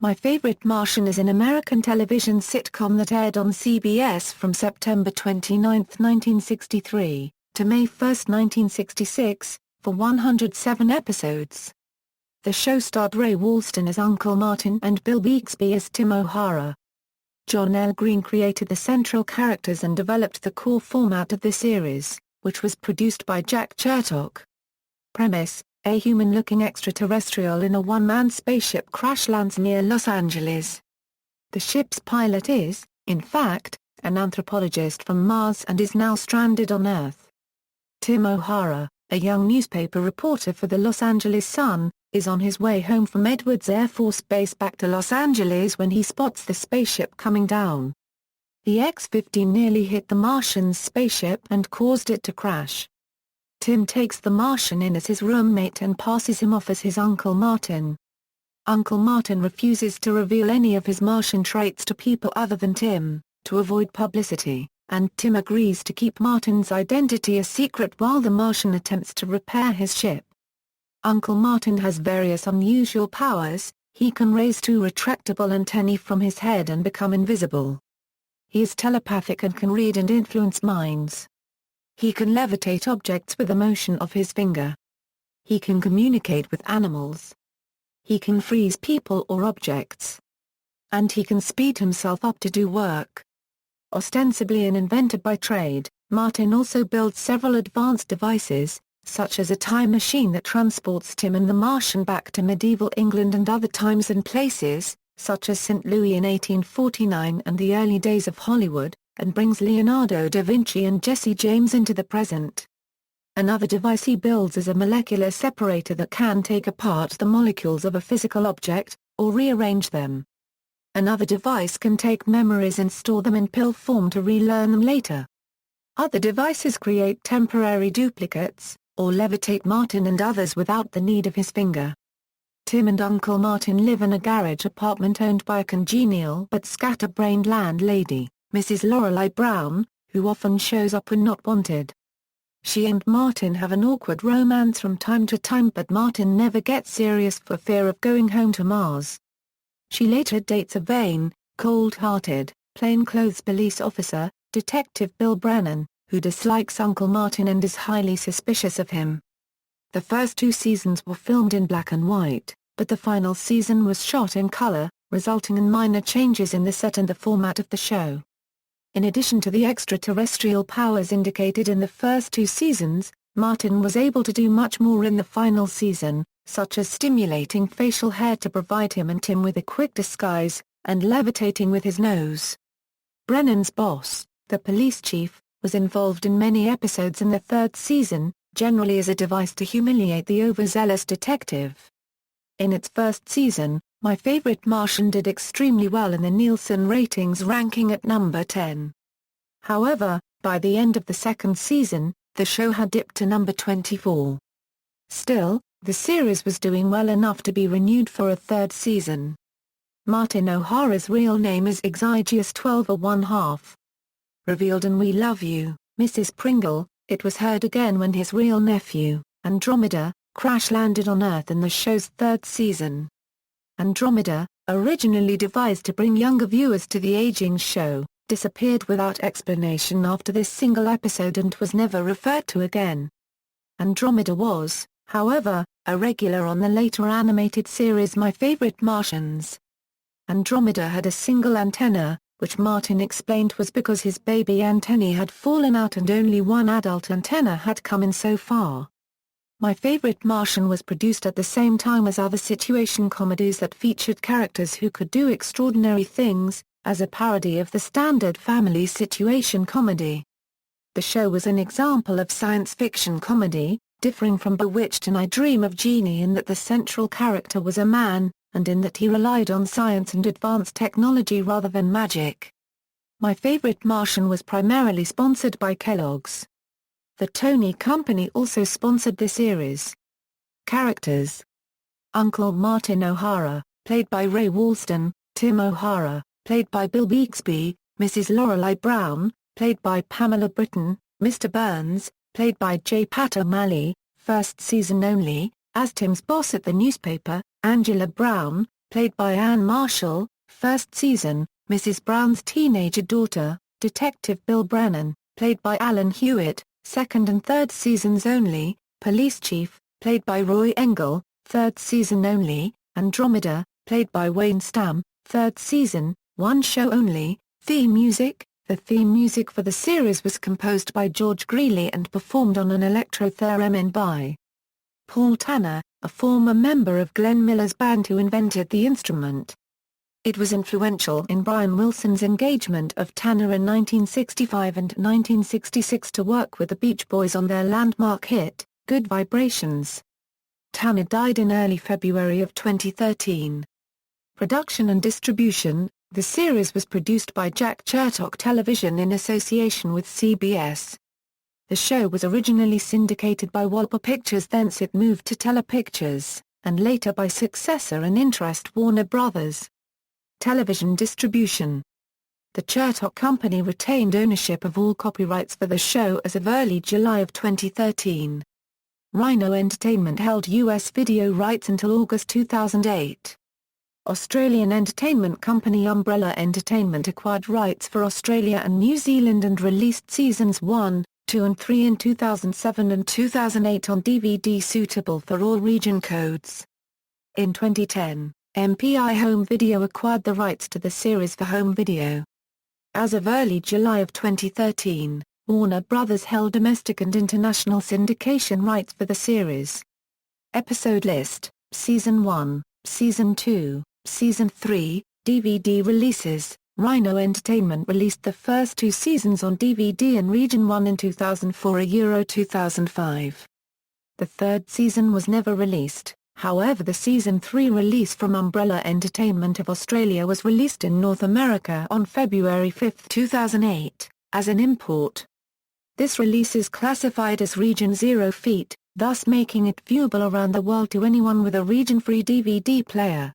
My Favorite Martian is an American television sitcom that aired on CBS from September 29, 1963, to May 1, 1966, for 107 episodes. The show starred Ray Walston as Uncle Martin and Bill Bixby as Tim O'Hara. John L. Greene created the central characters and developed the core format of the series, which was produced by Jack Chertok. Premise: a human-looking extraterrestrial in a one-man spaceship crash lands near Los Angeles. The ship's pilot is, in fact, an anthropologist from Mars and is now stranded on Earth. Tim O'Hara, a young newspaper reporter for the Los Angeles Sun, is on his way home from Edwards Air Force Base back to Los Angeles when he spots the spaceship coming down. The X-15 nearly hit the Martian's spaceship and caused it to crash. Tim takes the Martian in as his roommate and passes him off as his Uncle Martin. Uncle Martin refuses to reveal any of his Martian traits to people other than Tim, to avoid publicity, and Tim agrees to keep Martin's identity a secret while the Martian attempts to repair his ship. Uncle Martin has various unusual powers. He can raise two retractable antennae from his head and become invisible. He is telepathic and can read and influence minds. He can levitate objects with the motion of his finger. He can communicate with animals. He can freeze people or objects. And he can speed himself up to do work. Ostensibly an inventor by trade, Martin also builds several advanced devices, such as a time machine that transports Tim and the Martian back to medieval England and other times and places, such as St. Louis in 1849 and the early days of Hollywood, and brings Leonardo da Vinci and Jesse James into the present. Another device he builds is a molecular separator that can take apart the molecules of a physical object, or rearrange them. Another device can take memories and store them in pill form to relearn them later. Other devices create temporary duplicates, or levitate Martin and others without the need of his finger. Tim and Uncle Martin live in a garage apartment owned by a congenial but scatterbrained landlady, Mrs. Lorelei Brown, who often shows up when not wanted. She and Martin have an awkward romance from time to time, but Martin never gets serious for fear of going home to Mars. She later dates a vain, cold-hearted, plainclothes police officer, Detective Bill Brennan, who dislikes Uncle Martin and is highly suspicious of him. The first two seasons were filmed in black and white, but the final season was shot in color, resulting in minor changes in the set and the format of the show. In addition to the extraterrestrial powers indicated in the first two seasons, Martin was able to do much more in the final season, such as stimulating facial hair to provide him and Tim with a quick disguise, and levitating with his nose. Brennan's boss, the police chief, was involved in many episodes in the third season, generally as a device to humiliate the overzealous detective. In its first season, My Favorite Martian did extremely well in the Nielsen ratings, ranking at number 10. However, by the end of the second season, the show had dipped to number 24. Still, the series was doing well enough to be renewed for a third season. Martin O'Hara's real name is Exiguus 12 1/2. Revealed in We Love You, Mrs. Pringle, it was heard again when his real nephew, Andromeda, crash-landed on Earth in the show's third season. Andromeda, originally devised to bring younger viewers to the aging show, disappeared without explanation after this single episode and was never referred to again. Andromeda was, however, a regular on the later animated series My Favorite Martians. Andromeda had a single antenna, which Martin explained was because his baby antennae had fallen out and only one adult antenna had come in so far. My Favorite Martian was produced at the same time as other situation comedies that featured characters who could do extraordinary things, as a parody of the standard family situation comedy. The show was an example of science fiction comedy, differing from Bewitched and I Dream of Jeannie in that the central character was a man, and in that he relied on science and advanced technology rather than magic. My Favorite Martian was primarily sponsored by Kellogg's. The Tony Company also sponsored the series. Characters: Uncle Martin O'Hara, played by Ray Walston; Tim O'Hara, played by Bill Bixby; Mrs. Lorelei Brown, played by Pamela Britton; Mr. Burns, played by J. Pat O'Malley, first season only, as Tim's boss at the newspaper; Angela Brown, played by Anne Marshall, first season, Mrs. Brown's teenager daughter, Detective Bill Brennan, played by Alan Hewitt, second and third seasons only, Police Chief, played by Roy Engel, third season only, Andromeda, played by Wayne Stamm, third season, one show only, theme music. The theme music for the series was composed by George Greeley and performed on an electro-theremin by Paul Tanner, a former member of Glenn Miller's band who invented the instrument. It was influential in Brian Wilson's engagement of Tanner in 1965 and 1966 to work with the Beach Boys on their landmark hit, Good Vibrations. Tanner died in early February of 2013. Production and distribution. The series was produced by Jack Chertok Television in association with CBS. The show was originally syndicated by Walper Pictures, thence it moved to Telepictures, and later by successor and interest Warner Brothers. Television distribution. The Chertok Company retained ownership of all copyrights for the show as of early July of 2013. Rhino Entertainment held U.S. video rights until August 2008. Australian entertainment company Umbrella Entertainment acquired rights for Australia and New Zealand and released seasons 1, 2 and 3 in 2007 and 2008 on DVD suitable for all region codes. In 2010, MPI Home Video acquired the rights to the series for home video. As of early July of 2013, Warner Brothers held domestic and international syndication rights for the series. Episode list, Season 1, Season 2, Season 3, DVD releases. Rhino Entertainment released the first 2 seasons on DVD in Region 1 in 2004 Euro 2005. The third season was never released, however the Season 3 release from Umbrella Entertainment of Australia was released in North America on February 5, 2008, as an import. This release is classified as Region 0 feet, thus making it viewable around the world to anyone with a region-free DVD player.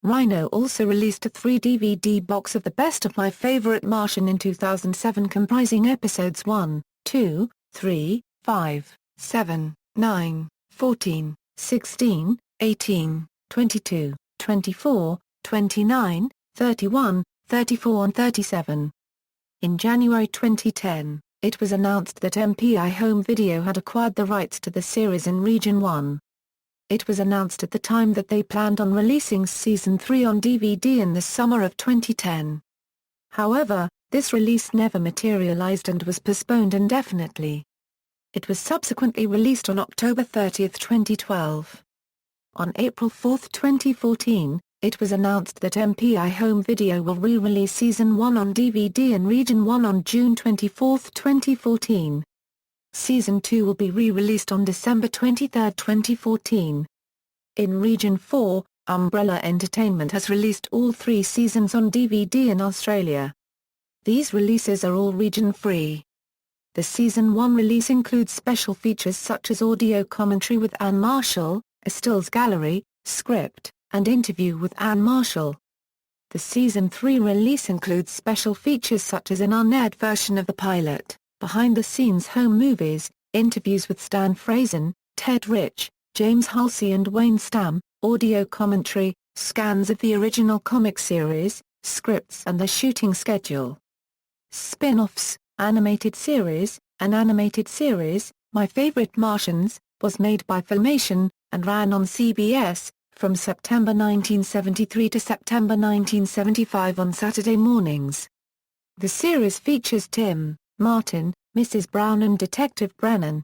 Rhino also released a 3-DVD box of The Best of My Favorite Martian in 2007 comprising episodes 1, 2, 3, 5, 7, 9, 14, 16, 18, 22, 24, 29, 31, 34 and 37. In January 2010, it was announced that MPI Home Video had acquired the rights to the series in Region 1. It was announced at the time that they planned on releasing Season 3 on DVD in the summer of 2010. However, this release never materialized and was postponed indefinitely. It was subsequently released on October 30, 2012. On April 4, 2014, it was announced that MPI Home Video will re-release Season 1 on DVD in Region 1 on June 24, 2014. Season 2 will be re-released on December 23, 2014. In Region 4, Umbrella Entertainment has released all 3 seasons on DVD in Australia. These releases are all region-free. The Season 1 release includes special features such as audio commentary with Anne Marshall, a stills gallery, script, and interview with Anne Marshall. The Season 3 release includes special features such as an unaired version of the pilot, behind-the-scenes home movies, interviews with Stan Friesen, Ted Rich, James Halsey and Wayne Stamm, audio commentary, scans of the original comic series, scripts and the shooting schedule. Spin-offs, animated series. An animated series, My Favorite Martians, was made by Filmation, and ran on CBS, from September 1973 to September 1975 on Saturday mornings. The series features Tim, Martin, Mrs. Brown and Detective Brennan.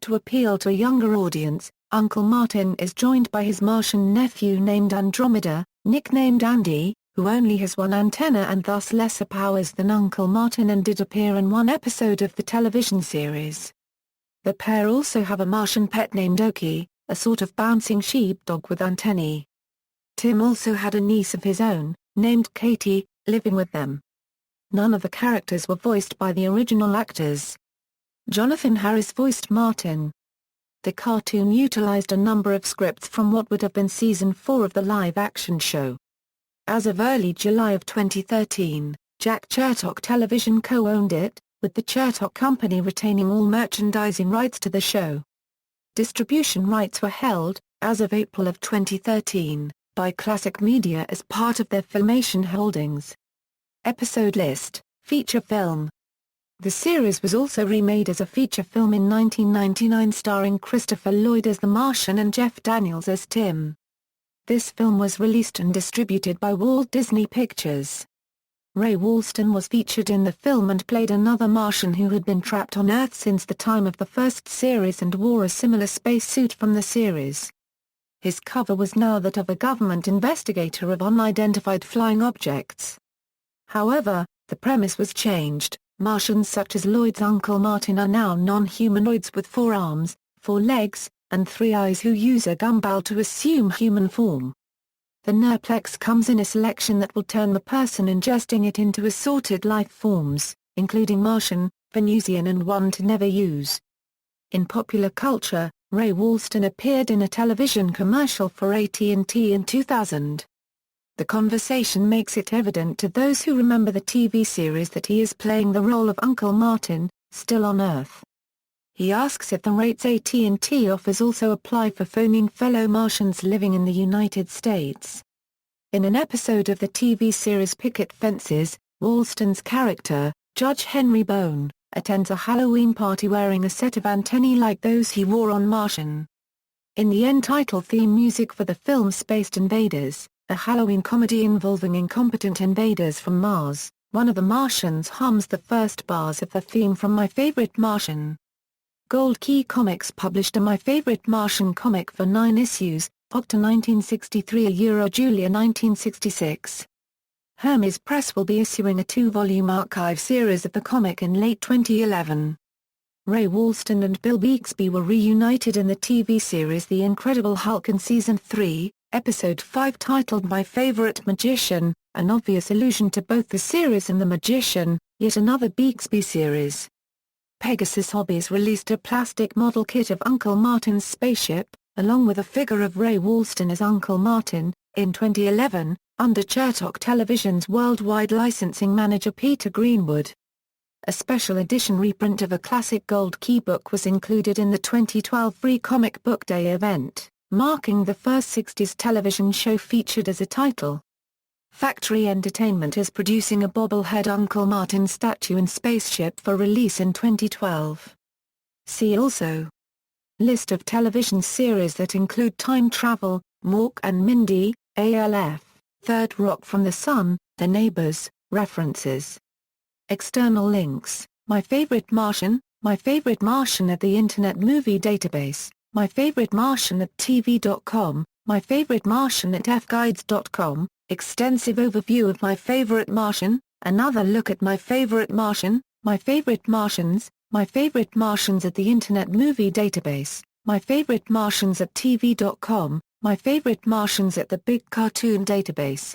To appeal to a younger audience, Uncle Martin is joined by his Martian nephew named Andromeda, nicknamed Andy, who only has one antenna and thus lesser powers than Uncle Martin and did appear in one episode of the television series. The pair also have a Martian pet named Oki, a sort of bouncing sheepdog with antennae. Tim also had a niece of his own, named Katie, living with them. None of the characters were voiced by the original actors. Jonathan Harris voiced Martin. The cartoon utilized a number of scripts from what would have been Season 4 of the live-action show. As of early July of 2013, Jack Chertok Television co-owned it, with the Chertok Company retaining all merchandising rights to the show. Distribution rights were held, as of April of 2013, by Classic Media as part of their Filmation holdings. Episode list, feature film. The series was also remade as a feature film in 1999 starring Christopher Lloyd as the Martian and Jeff Daniels as Tim. This film was released and distributed by Walt Disney Pictures. Ray Walston was featured in the film and played another Martian who had been trapped on Earth since the time of the first series and wore a similar spacesuit from the series. His cover was now that of a government investigator of unidentified flying objects. However, the premise was changed. Martians such as Lloyd's Uncle Martin are now non-humanoids with 4 arms, 4 legs, and 3 eyes who use a gumball to assume human form. The Nurplex comes in a selection that will turn the person ingesting it into assorted life forms, including Martian, Venusian and one to never use. In popular culture, Ray Walston appeared in a television commercial for AT&T in 2000. The conversation makes it evident to those who remember the TV series that he is playing the role of Uncle Martin, still on Earth. He asks if the rates AT&T offers also apply for phoning fellow Martians living in the United States. In an episode of the TV series Picket Fences, Walston's character, Judge Henry Bone, attends a Halloween party wearing a set of antennae like those he wore on Martian. In the end title theme music for the film Spaced Invaders, a Halloween comedy involving incompetent invaders from Mars, one of the Martians hums the first bars of the theme from My Favorite Martian. Gold Key Comics published a My Favorite Martian comic for 9 issues, Octa 1963 Julia 1966. Hermes Press will be issuing a 2-volume archive series of the comic in late 2011. Ray Walston and Bill Bixby were reunited in the TV series The Incredible Hulk in Season 3, Episode 5 titled My Favorite Magician, an obvious allusion to both the series and The Magician, yet another Bixby series. Pegasus Hobbies released a plastic model kit of Uncle Martin's spaceship, along with a figure of Ray Walston as Uncle Martin, in 2011, under Chertok Television's worldwide licensing manager Peter Greenwood. A special edition reprint of a classic gold key book was included in the 2012 Free Comic Book Day event, marking the first 60s television show featured as a title. Factory Entertainment is producing a bobblehead Uncle Martin statue and spaceship for release in 2012. See also: List of television series that include time travel, Mork and Mindy, ALF, Third Rock from the Sun, The Neighbors, References. External links: My Favorite Martian at the Internet Movie Database, My Favorite Martian at TV.com, My Favorite Martian at fguides.com, Extensive overview of My Favorite Martian, another look at My Favorite Martian, My Favorite Martians at the Internet Movie Database, My Favorite Martians at TV.com, My Favorite Martians at the Big Cartoon Database.